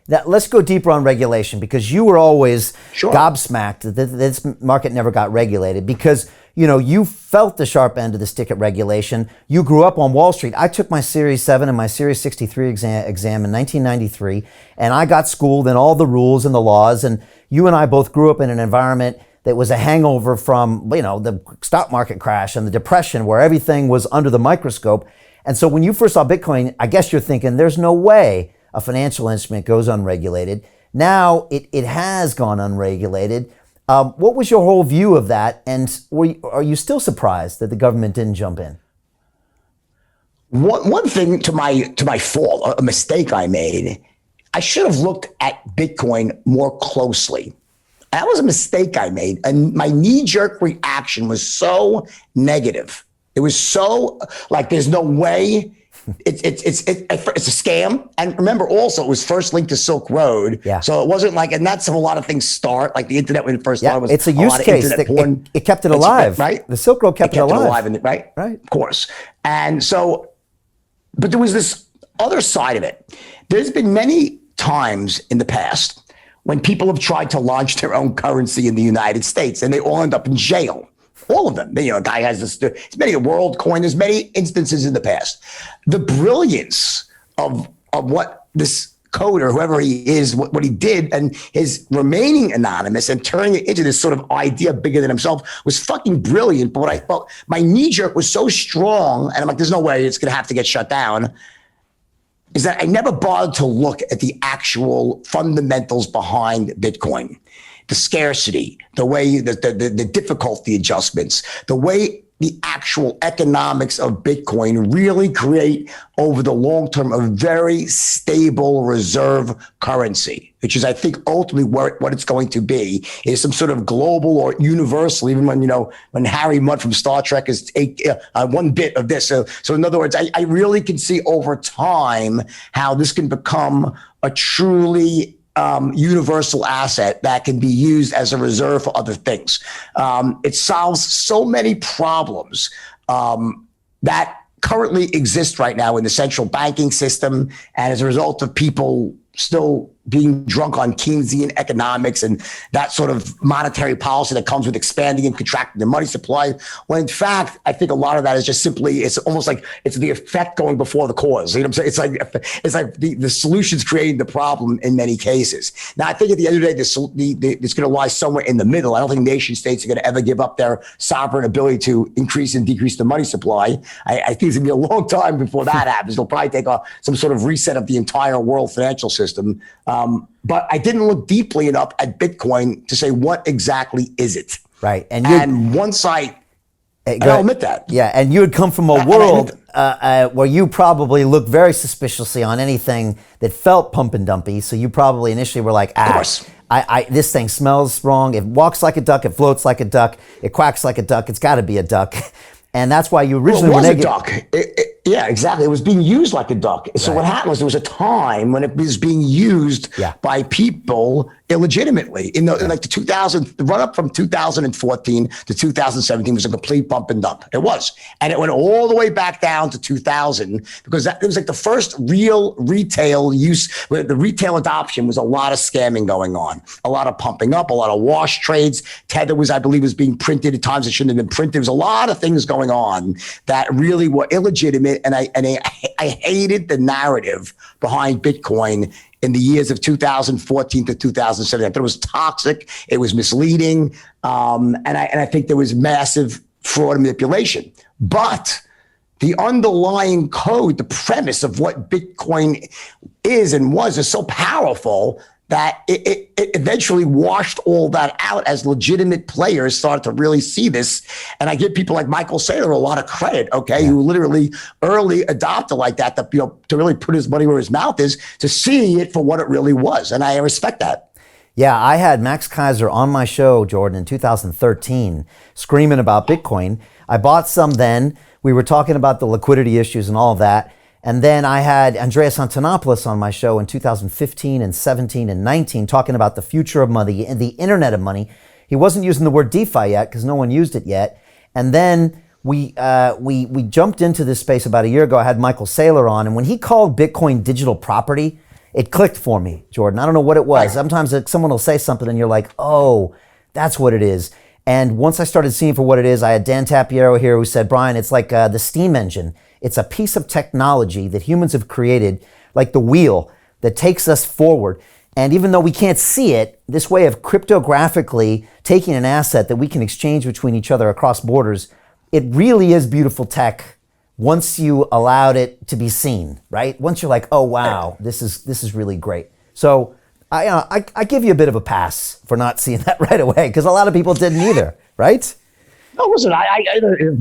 let's go deeper on regulation, because you were always Sure. gobsmacked that this market never got regulated, because you felt the sharp end of the stick at regulation. You grew up on Wall Street. I took my Series 7 and my Series 63 exam in 1993, and I got schooled in all the rules and the laws, and you and I both grew up in an environment that was a hangover from the stock market crash and the depression, where everything was under the microscope. And so when you first saw Bitcoin, I guess you're thinking there's no way a financial instrument goes unregulated. Now it has gone unregulated. What was your whole view of that? And are you still surprised that the government didn't jump in? One thing to my fault, a mistake I made, I should have looked at Bitcoin more closely. That was a mistake I made. And my knee-jerk reaction was so negative. It was so like, there's no way. It's a scam. And remember also, it was first linked to Silk Road. Yeah. So it wasn't like, and that's how a lot of things start. Like the internet when it first started was it's a use case. It kept it alive. Right? The Silk Road kept it alive. Right? Right. Of course. And so, but there was this other side of it. There's been many times in the past when people have tried to launch their own currency in the United States, and they all end up in jail. All of them. A guy has this, it's many a WorldCoin, there's many instances in the past. The brilliance of what this coder, whoever he is, what he did, and his remaining anonymous and turning it into this sort of idea bigger than himself was fucking brilliant. But what I felt, my knee jerk was so strong, and I'm like, there's no way it's going to have to get shut down, is that I never bothered to look at the actual fundamentals behind Bitcoin. The scarcity, the way the difficulty adjustments, the way the actual economics of Bitcoin really create over the long term a very stable reserve currency, which is, I think, ultimately what it's going to be, is some sort of global or universal, even when Harry Mudd from Star Trek is one bit of this. So in other words, I really can see over time how this can become a truly universal asset that can be used as a reserve for other things. It solves so many problems that currently exist right now in the central banking system, and as a result of people still being drunk on Keynesian economics and that sort of monetary policy that comes with expanding and contracting the money supply. When in fact, I think a lot of that is just simply, it's almost like it's the effect going before the cause. You know what I'm saying? It's like the solution's creating the problem in many cases. Now, I think at the end of the day, it's going to lie somewhere in the middle. I don't think nation states are going to ever give up their sovereign ability to increase and decrease the money supply. I think it's going to be a long time before that happens. They'll probably take some sort of reset of the entire world financial system. But I didn't look deeply enough at Bitcoin to say, what exactly is it? Right. And once and I'll admit that. Yeah. And you had come from a world where you probably looked very suspiciously on anything that felt pump and dumpy. So you probably initially were like, this thing smells wrong. It walks like a duck. It floats like a duck. It quacks like a duck. It's got to be a duck. And that's why you originally were negative. It was a duck. Yeah, exactly. It was being used like a duck. So what happened was there was a time when it was being used by people illegitimately. Like the run up from 2014 to 2017 was a complete bump and dump. It was. And it went all the way back down to 2000 because it was like the first real retail use, where the retail adoption was a lot of scamming going on, a lot of pumping up, a lot of wash trades. Tether I believe, was being printed at times it shouldn't have been printed. There was a lot of things going on that really were illegitimate. And I hated the narrative behind Bitcoin in the years of 2014 to 2017. I thought it was toxic. It was misleading. And I think there was massive fraud and manipulation. But the underlying code, the premise of what Bitcoin is and was, is so powerful that it eventually washed all that out as legitimate players started to really see this. And I give people like Michael Saylor a lot of credit, who literally early adopted like that, to really put his money where his mouth is, to see it for what it really was. And I respect that. Yeah, I had Max Kaiser on my show, Jordan, in 2013, screaming about Bitcoin. I bought some then. We were talking about the liquidity issues and all of that. And then I had Andreas Antonopoulos on my show in 2015 and 17 and 19 talking about the future of money and the internet of money. He wasn't using the word DeFi yet because no one used it yet. And then we jumped into this space about a year ago. I had Michael Saylor on, and when he called Bitcoin digital property, it clicked for me, Jordan. I don't know what it was. Right. Sometimes someone will say something and you're like, oh, that's what it is. And once I started seeing for what it is, I had Dan Tapiero here who said, Brian, it's like the steam engine. It's a piece of technology that humans have created, like the wheel that takes us forward. And even though we can't see it, this way of cryptographically taking an asset that we can exchange between each other across borders, it really is beautiful tech once you allowed it to be seen, right? Once you're like, oh, wow, this is really great. So I give you a bit of a pass for not seeing that right away, because a lot of people didn't either, right? No, listen,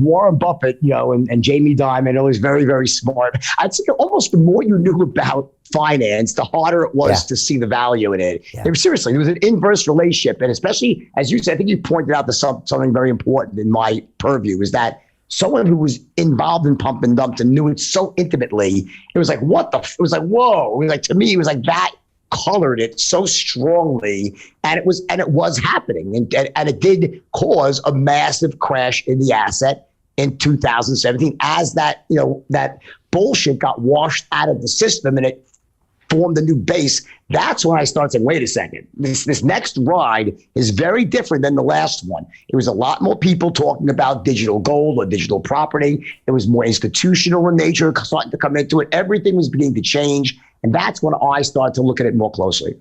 Warren Buffett, and Jamie Dimon, always very, very smart. I'd say almost the more you knew about finance, the harder it was to see the value in it. Yeah. Seriously, there was an inverse relationship. And especially, as you said, I think you pointed out something very important in my purview, is that someone who was involved in pump and dumps and knew it so intimately, it was like, it was like, whoa. It was like, to me, it was like that colored it so strongly, and it was happening, and it did cause a massive crash in the asset in 2017 as that bullshit got washed out of the system and it formed a new base. That's when I started saying, wait a second, this next ride is very different than the last one. It was a lot more people talking about digital gold or digital property. It was more institutional in nature starting to come into it. Everything was beginning to change. And that's when I started to look at it more closely.